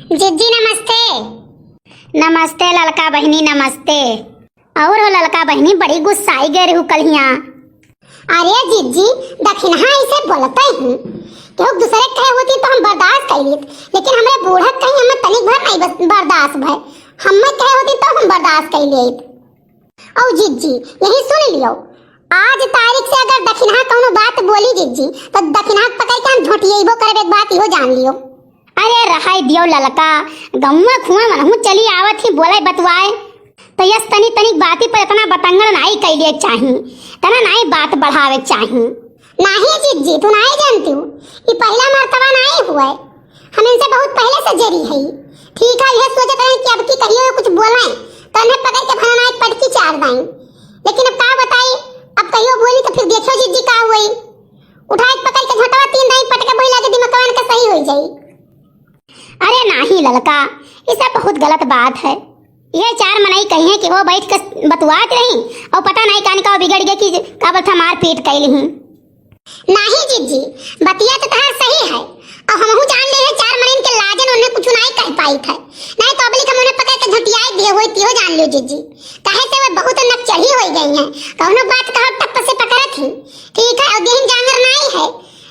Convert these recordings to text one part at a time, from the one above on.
जिज्जी नमस्ते। नमस्ते ललका बहनी नमस्ते। और हो ललका बहनी बड़ी गुस्साई गए रहू कल हिया। अरे जिज्जी दखिनहा ऐसे बोलते ही केहू दूसरे कहे होती तो हम बर्दाश्त कर लीत, लेकिन हमरे बूढ़ा कहीं हम तनिक भर नहीं बर्दाश्त भय। हमें कहे होती तो हम बर्दाश्त कर लेत। और जिज्जी यही सुन लियो, आज तारीख से अगर दखिनहा कोनो बात बोली जिज्जी तो दखिनहा पकड़ के हम झोटिएबो करबे, एक बात इहो जान लियो। अरे रहाई दियो ललका, गौवा खुआ मनहु चली आवत ही बोले बतवाए तो यस तनी तनिक बाती पर इतना बतंगड़ नहीं कैले चाही, तना नहीं बात बढ़ावे चाही। नहीं जिज्जी तू नहीं जानती हूँ, ये पहला मर्तबा नहीं हुआ है, हम इनसे बहुत पहले से जरी है। ठीक है, यह सोचते हैं कि अब की कहियो कुछ बोलें तो उन्हें पकड़ के भरना एक पटकी चार दें, लेकिन अब क्या बताई, अब कहियो बोली तो फिर देखो जिज्जी का हुई। उठा एक पकड़ के झटवा तीन नहीं पटके बोला के दिमाग का सही हो जाई। अरे नहीं ललका, ये सब बहुत गलत बात है। ये चार मनाई कही है कि वो बैठ कर बतवात रही और पता नहीं कान का बिगड़ गया कि का बता मार पीट कैली ही। नहीं जिज्जी बतिया तो तहार सही है, और हमहु जान ले है चार मरीन के लाजन उन्हें कुछ नहीं कह पाई थे, नहीं तो अबली हम उन्हें पकड़ के झटियाई दिए होई तिहो जान लियो जिज्जी। काहे से वे बहुत नकचढ़ी हो गई हैं, कौनो बात कहो टप से पकड़त ही। ठीक है, और देहन जांगर नहीं है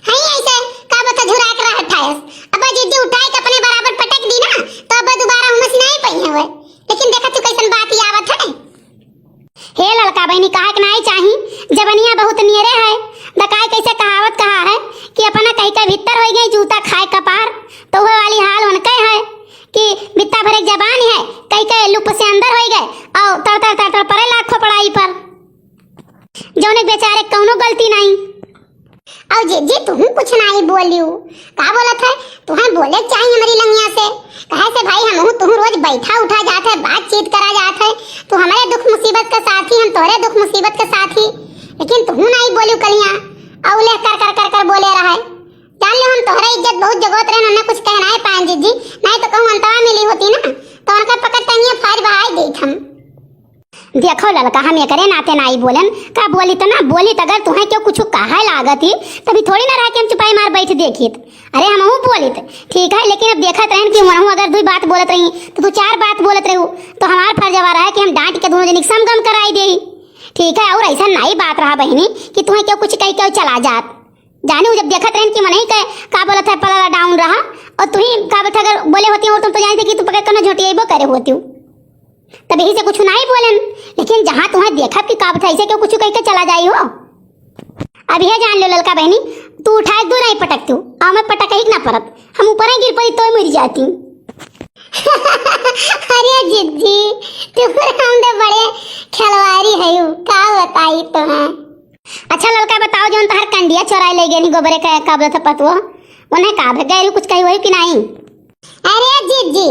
ऐसे का बता झुरा के रहा ठायस। अब जिज्जी उठाई के अपने बराबर पटक दी ना तो अब दोबारा हमस नहीं पई है। लेकिन देखा तू कैसन बात ही आवत है। हे ललका बहनी कहा कि नहीं चाही, जवनिया बहुत नियरे है। दकाय कैसे कहावत कहा है कि अपना कहीं का भीतर हो गई जूता खाए कपार, तो वो वाली हाल उनके है कि बित्ता भरे जबान है कहीं का लुप से अंदर हो गए और तर तर तर परे लाखों पढ़ाई पर जौने बेचारे कौनो गलती नहीं। और जिज्जी तुम कुछ नहीं बोलियो, का बोलत है तुम्हें बोले चाहिए हमारी लंगिया से। कहे से भाई हम तुम रोज बैठा उठा जाते है, बातचीत करा जाते है, तो हमारे दुख मुसीबत के साथी, हम तोरे दुख मुसीबत के साथी, लेकिन तुम नहीं बोलियो कलिया औले कर कर कर कर बोले रहा है। जान लो हम तोहरा इज्जत बहुत जगत रहे, उन्हें कुछ कहना है पान जिज्जी, नहीं तो कहूँ अंतवा मिली होती ना तो उनका पकड़ टंगिया फाड़ बहाई देत हम। देखो ललका हम ये करे नाते नहीं बोलन, का बोली तो ना बोली तो अगर तुम्हें क्यों कुछ कहा लागत ही तभी थोड़ी ना रह के हम चुपाई मार बैठ देखित। अरे हम बोलित ठीक है, लेकिन अब देखत रहन कि मनहु अगर दो बात बोलत रही तो तू चार बात बोलत रहू तो हमार फर्जवा रहा है कि हम डांट के दोनों जनी समगम कराई दे। ठीक है, और ऐसा नहीं बात रहा बहनी कि तुम्हें क्यों कुछ कह के चला जात। जाने जब देखत रहन कि मन ही का बोलत है पला डाउन रहा और तू ही का बोलत अगर बोले होती हो तुम तो जानते कि तू पकड़ कर झोटिएबो करे होती हूँ, तब यही से कुछ नहीं बोलन। लेकिन जहाँ तुम्हें देखा कि का बता ऐसे क्यों कुछ कह के चला जाई हो। अब यह जान लो ललका बहनी, तू उठाए दो नहीं पटकती हूँ और मैं पटक ही ना परत, हम ऊपर ही गिर पड़ी तो मर जाती। अरे जिज्जी तुम तो बड़े खिलवाड़ी है, का बताई तुम्हें। अच्छा ललका बताओ जो तहार कंडिया चोराई ले गई गोबरे का काबला था पतवा उन्हें का भग गए कुछ कही हुई कि नहीं। अरे जिज्जी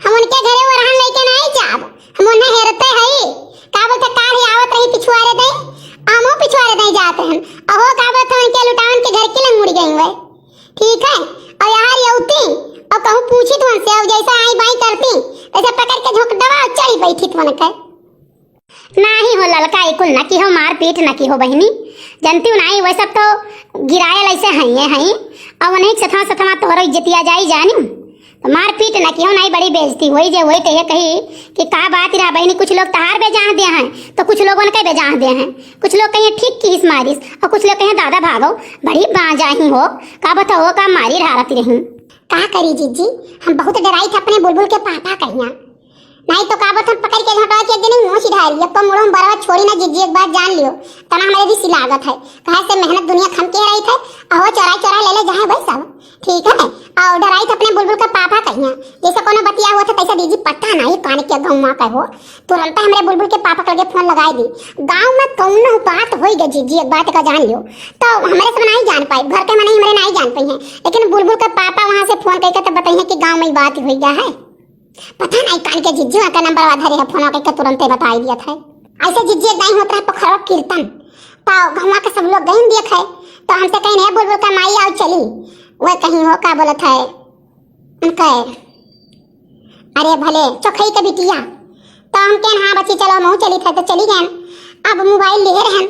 हम उनके घरे वो रहन लेके नहीं जाब, हम उन्हें हेरते हैं का बोलते कार ही आवत रही पिछवाड़े दे आमो पिछवाड़े नहीं जाते हैं अहो का बोलते उनके लुटावन के घर के लंग मुड़ गई हुए। ठीक है, और यार यौती और कहूँ पूछी तो उनसे और जैसा आई बाई करती ऐसे पकड़ के झोंक दवा और चढ़ी बैठी तो उनके नहीं हो ललका इकुल न की हो मार पीट न की हो बहनी, जानती हूँ नहीं वह सब तो गिरायल ऐसे हैं और उन्हें सथमा सथमा तोहरो इज्जतिया जाई जानी तो मार पीट न क्यों नहीं बड़ी बेइज्जती हुई जे वही कहे कही कि का बात रहा बहनी। कुछ लोग तहार बेजाह दे हैं तो कुछ लोगों ने बेजाह दे हैं, कुछ लोग कहीं ठीक की इस मारिस और कुछ लोग कहीं दादा भागो बड़ी बाजाही हो का बताओ का मारी रही रही। का करी जिज्जी हम बहुत डराई थे अपने बुलबुल के पापा कहिया, नहीं तो का बता पकड़ के झटवा के एक दिन मुंह सिधारी अब तो मुड़ो बरवा छोड़ी ना जिज्जी। एक बात जान लियो तना हमारे भी सिलागत है, कहे से मेहनत दुनिया खम के रही थे और चोराई चोराई ले ले जहाँ भाई सब। ठीक है, और डराई थे अपने बुलबुल का पापा कहिया जैसे कोनो बतिया हुआ था तैसा दीजिए पता नहीं कान के गौवा कहो तुरंत हमारे बुलबुल के पापा करके फोन लगाई दी। गाँव में कौन बात हो गई जिज्जी, एक बात का जान लियो तो हमारे सब नहीं जान पाए, घर के मन हमारे नहीं जान पाई है, लेकिन बुलबुल के पापा वहाँ से फोन करके तो बताइए कि गाँव में बात हो गया है। पता नहीं कान के जिज्जी का नंबर आधार है फोन करके तुरंत बता दिया था। ऐसे जिज्जी नहीं होता है पोखरा कीर्तन तो गाँव के सब लोग गहन देख है तो हमसे कहीं नहीं बुलबुल का माई आओ चली वह कहीं हो का बोलत है उनके अरे भले चौखई के बिटिया तो हम कहन हाँ बच्ची चलो महू चली थे तो चली गए। अब मोबाइल ले रहन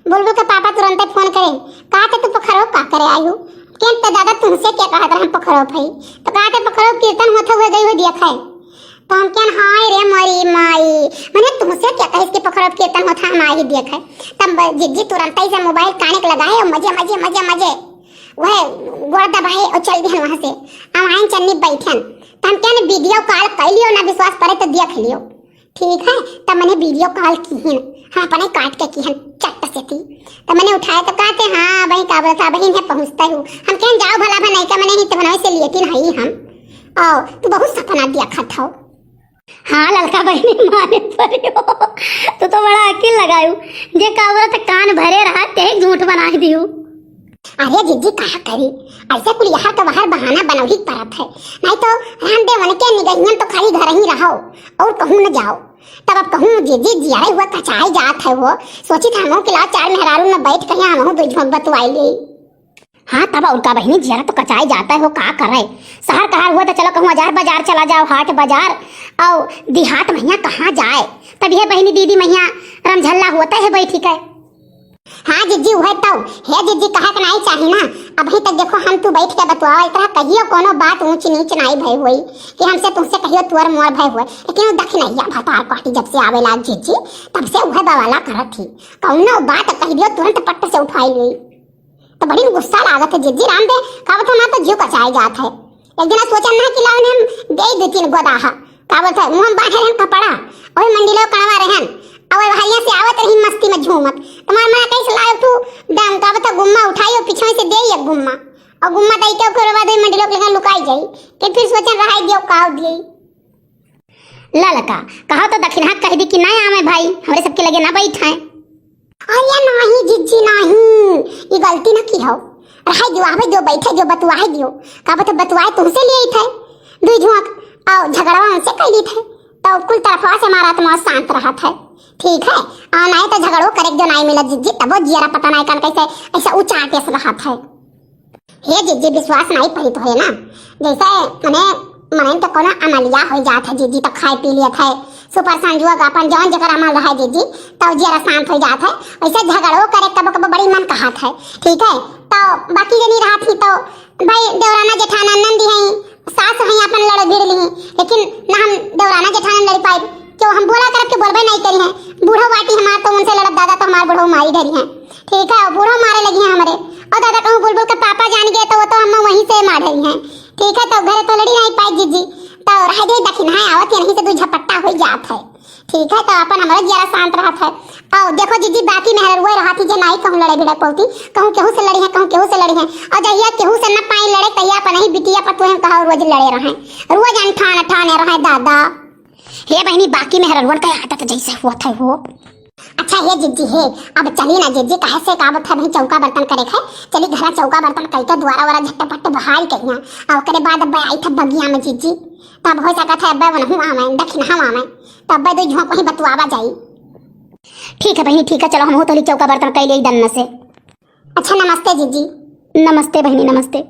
बुलबुल के पापा तुरंत फोन करे का तू पोखरो का करे आयु केन तो दादा तुमसे क्या कहत रहे पखरव भाई तो कहते पखरव कीर्तन होते हुए गई हो देखा तो हम क्या हाय रे मरी माई मैंने तुमसे क्या कहे इसके पखरव कीर्तन होता हम आई देखे तब जिज्जी तुरंत ही से मोबाइल काने के लगाए और मजे मजे मजे मजे वह गोड़ दबाए और चल दिए वहां से हम आइन चन्नी बैठन तो हम क्या वीडियो कॉल कर लियो ना विश्वास करे तो देख लियो ठीक है। तब मैंने वीडियो कॉल की है हाँ अपने काट के की है चट से थी तो मैंने उठाया तो कहते हाँ भाई का बोलता बहन है पहुंचता हूँ हम कहें जाओ भला भला नहीं का मैंने नहीं तो बनाए से लिए थी नहीं हम आओ तू बहुत सपना देखा था हाँ लड़का बहनी माने परियो तू तो बड़ा अकील लगायू जे का बोलता कान भरे रहा ते झूठ बना दियो। अरे जीजी कहा करी ऐसे कुल यहाँ तो बाहर बहाना बनौही परत है नहीं तो रामदेव के निगहियन तो खाली घर ही रहो और कहूँ न जाओ तब अब कहूँ जीजी जियारे हुआ कचाई जात है वो सोची था हम कि लाओ चार मेहरारू में बैठ कर हम दो झोंक बतवाई ले हाँ तब उनका बहनी जियारा तो कचाई जाता है वो का कर रहे शहर कहार हुआ तो चलो कहूँ हजार बाजार चला जाओ हाट बाजार और देहात मैया कहाँ जाए तब यह बहनी दीदी मैया रमझल्ला होता है बैठी के हाँ जीजी वह तो हे जीजी कहा कि नहीं चाहिए ना अभी तक देखो हम तू बैठ के बतवाओ इतना कहियो कोनो बात ऊंच नीच नहीं भई हुई कि हमसे तुमसे कहियो तुअर मुअर भई हुए लेकिन वो दखनैया भतार पार्टी जब से आवे लाग जीजी तब से वह बवाला करत थी कौनो बात कह दियो तुरंत पट्ट से उठाई ली तो बड़ी गुस्सा लागत है जीजी राम दे का बता ना तो जीव कचाई जात है एक दिन सोचा ना कि लाओ ने हम दे दे तीन गोदाहा का बता मुंह बांधे रहन कपड़ा ओए मंडिलो कणवा रहन और भाइया से आवत रही मस्ती में झूमत तुम्हार मां कैसे लायो तू डम का बता गुम्मा उठाइयो पीछे से दे एक गुम्मा और गुम्मा दई के फिर बाद मंडिलो के लगा लुकाई जाई कि फिर सोचन रहाई दियो काव दिए ललका कहा तो दक्षिणा कह दी कि नहीं आवे भाई हमरे सबके लगे ना बैठाए अरे नहीं जीजी नहीं ये गलती ना की हो रहाई दियो आवे दियो बैठे दियो बतवाए दियो का बता बतवाए तुमसे लिए थे दुई झोंक और झगड़वा उनसे कर ली थे तो कुल तरफा से हमारा आत्मा शांत रहा था ठीक है नहीं तो झगड़ो करे जो नहीं मिला जिज्जी तब जियारा पता नहीं कर कैसे ऐसा ऊंचा आके से रहा था हे जिज्जी विश्वास नहीं पड़ी तो है ना जैसे मने तो कोनो अमलिया हो जात है जिज्जी तो खाए पी लिया था सुपर संजोग अपन जौन जगह अमल रहा जिज्जी तो जियारा शांत हो जात है वैसे झगड़ो करे कब कब बड़ी मन कहा था ठीक है तो बाकी जो नहीं रहा थी तो भाई देवराना जेठाना नंदी है सास है अपन लड़ भिड़ ली लेकिन ना हम देवराना जेठाना लड़ पाए क्यों हम बोला करब के बोलबे नहीं करी है बूढ़ो बाटी हमार तो उनसे लड़त दादा तो हमार बूढ़ो मारी धरी है ठीक है बूढ़ो मारे लगी है हमारे और दादा कहूँ बुलबुल का पापा जान गए तो वो तो हम वहीं से मार रही हैं ठीक है तो घर तो लड़ी नहीं पाई जीजी तो रह दे दखिन है आवत नहीं से तू झपट्टा हो जात है ठीक है तो अपन हमारा जरा शांत रहा था और देखो जीजी बाकी मेहर हुए रहा थी जे नहीं कहूँ लड़े भिड़ा पौती कहूँ केहू से लड़ी है कहूँ केहू से लड़ी है और जहिया केहू से न पाई लड़े तैया पर नहीं बिटिया पर तुम कहा रोज लड़े रहे रोज अनठान ठाने रहे दादा हे बहनी बाकी मेहरवन का आदत जैसे हुआ था वो अच्छा हे जिज्जी हे अब चली ना जिज्जी कहे से का बता भाई चौका बर्तन करे है चली घर चौका बर्तन कई के द्वारा वाला झटपट बहाई कहिया और करे बाद अब आई था बगिया में जिज्जी तब हो सका था अब वनहु आवे दक्षिण हम आवे तब दो झोंक ही बतवावा जाई ठीक है बहनी ठीक है चलो हम हो तो चौका बर्तन कई ले दन्न से अच्छा नमस्ते जिज्जी नमस्ते बहनी नमस्ते।